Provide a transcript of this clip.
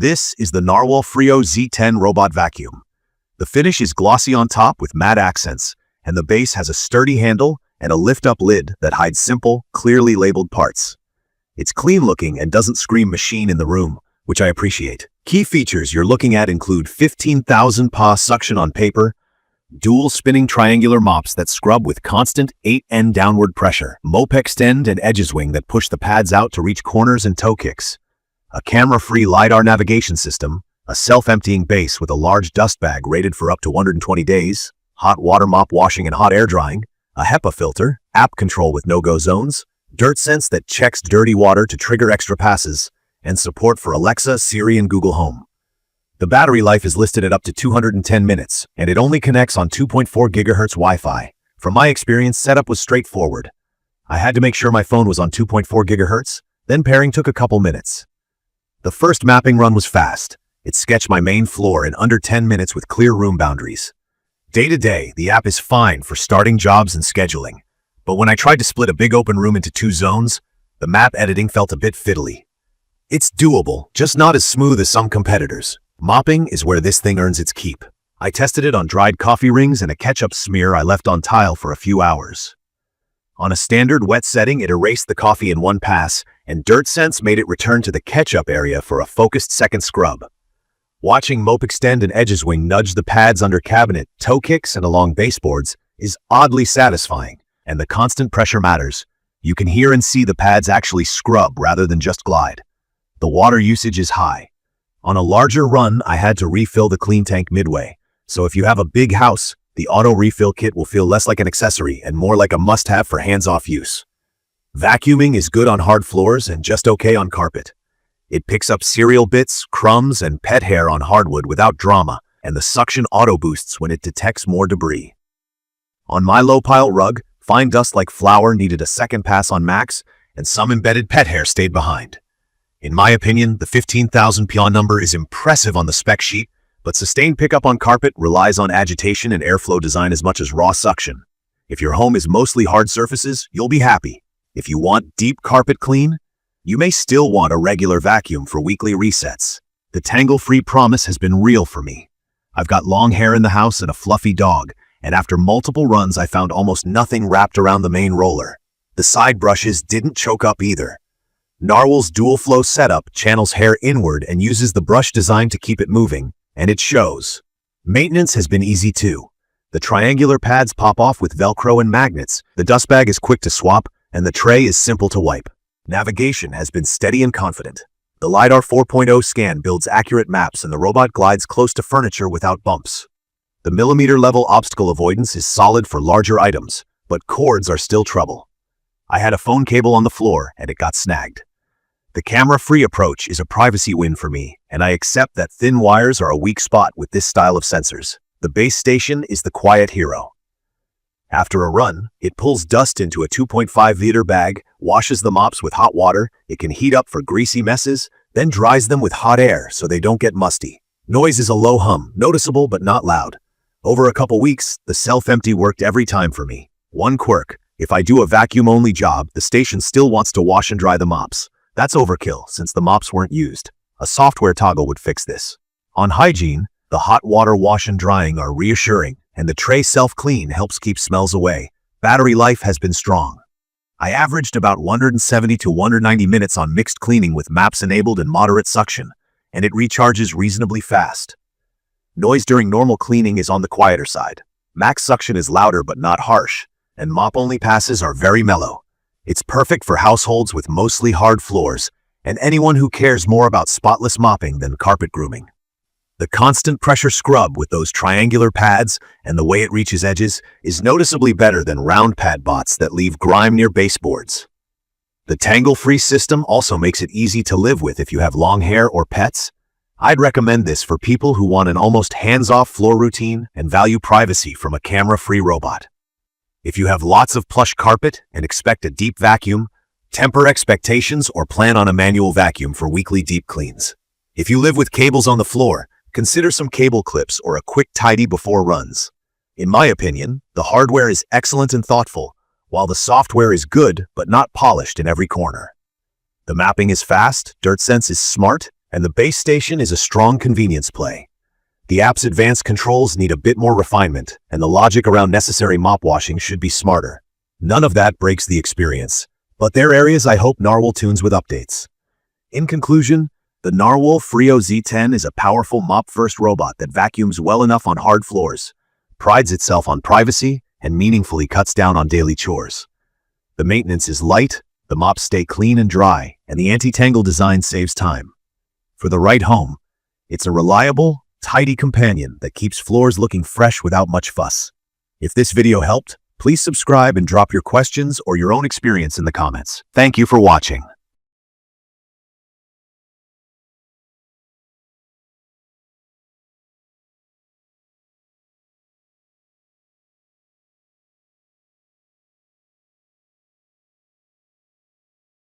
This is the NARWAL Freo Z10 robot vacuum. The finish is glossy on top with matte accents, and the base has a sturdy handle and a lift-up lid that hides simple, clearly labeled parts. It's clean-looking and doesn't scream machine in the room, which I appreciate. Key features you're looking at include 15,000 PA suction on paper, dual spinning triangular mops that scrub with constant 8N downward pressure, mop extend and edges wing that push the pads out to reach corners and toe kicks, a camera-free LiDAR navigation system, a self-emptying base with a large dust bag rated for up to 120 days, hot water mop washing and hot air drying, a HEPA filter, app control with no-go zones, dirt sense that checks dirty water to trigger extra passes, and support for Alexa, Siri, and Google Home. The battery life is listed at up to 210 minutes, and it only connects on 2.4 GHz Wi-Fi. From my experience, setup was straightforward. I had to make sure my phone was on 2.4 GHz, then pairing took a couple minutes. The first mapping run was fast. It sketched my main floor in under 10 minutes with clear room boundaries. Day to day, the app is fine for starting jobs and scheduling. But when I tried to split a big open room into 2 zones, the map editing felt a bit fiddly. It's doable, just not as smooth as some competitors. Mopping is where this thing earns its keep. I tested it on dried coffee rings and a ketchup smear I left on tile for a few hours. On a standard wet setting, it erased the coffee in one pass, and dirt sense made it return to the ketchup area for a focused second scrub. Watching mop extend and edges wing nudge the pads under cabinet, toe kicks, and along baseboards is oddly satisfying, and the constant pressure matters. You can hear and see the pads actually scrub rather than just glide. The water usage is high. On a larger run, I had to refill the clean tank midway, so if you have a big house, the auto refill kit will feel less like an accessory and more like a must-have for hands-off use. Vacuuming is good on hard floors and just okay on carpet. It picks up cereal bits, crumbs, and pet hair on hardwood without drama, and the suction auto boosts when it detects more debris. On my low-pile rug, fine dust like flour needed a second pass on max, and some embedded pet hair stayed behind. In my opinion, the 15,000 PA number is impressive on the spec sheet, but sustained pickup on carpet relies on agitation and airflow design as much as raw suction. If your home is mostly hard surfaces, you'll be happy. If you want deep carpet clean, you may still want a regular vacuum for weekly resets. The tangle-free promise has been real for me. I've got long hair in the house and a fluffy dog, and after multiple runs I found almost nothing wrapped around the main roller. The side brushes didn't choke up either. NARWAL's dual-flow setup channels hair inward and uses the brush design to keep it moving, and it shows. Maintenance has been easy too. The triangular pads pop off with Velcro and magnets, the dust bag is quick to swap, and the tray is simple to wipe. Navigation has been steady and confident. The LiDAR 4.0 scan builds accurate maps and the robot glides close to furniture without bumps. The millimeter-level obstacle avoidance is solid for larger items, but cords are still trouble. I had a phone cable on the floor and it got snagged. The camera-free approach is a privacy win for me, and I accept that thin wires are a weak spot with this style of sensors. The base station is the quiet hero. After a run, it pulls dust into a 2.5-liter bag, washes the mops with hot water, it can heat up for greasy messes, then dries them with hot air so they don't get musty. Noise is a low hum, noticeable but not loud. Over a couple weeks, the self-empty worked every time for me. One quirk, if I do a vacuum-only job, the station still wants to wash and dry the mops. That's overkill since the mops weren't used. A software toggle would fix this. On hygiene, the hot water wash and drying are reassuring, and the tray self-clean helps keep smells away. Battery life has been strong. I averaged about 170 to 190 minutes on mixed cleaning with maps enabled and moderate suction, and it recharges reasonably fast. Noise during normal cleaning is on the quieter side. Max suction is louder but not harsh, and mop-only passes are very mellow. It's perfect for households with mostly hard floors, and anyone who cares more about spotless mopping than carpet grooming. The constant pressure scrub with those triangular pads and the way it reaches edges is noticeably better than round pad bots that leave grime near baseboards. The tangle-free system also makes it easy to live with if you have long hair or pets. I'd recommend this for people who want an almost hands-off floor routine and value privacy from a camera-free robot. If you have lots of plush carpet and expect a deep vacuum, temper expectations or plan on a manual vacuum for weekly deep cleans. If you live with cables on the floor, consider some cable clips or a quick tidy before runs. In my opinion, the hardware is excellent and thoughtful, while the software is good but not polished in every corner. The mapping is fast, dirt sense is smart, And the base station is a strong convenience play. The app's advanced controls need a bit more refinement, and the logic around necessary mop washing should be smarter. None of that breaks the experience, but there are areas I hope NARWAL tunes with updates. In conclusion, the NARWAL Freo Z10 is a powerful mop-first robot that vacuums well enough on hard floors, prides itself on privacy, and meaningfully cuts down on daily chores. The maintenance is light, the mops stay clean and dry, and the anti-tangle design saves time. For the right home, it's a reliable, tidy companion that keeps floors looking fresh without much fuss. If this video helped, please subscribe and drop your questions or your own experience in the comments. Thank you for watching.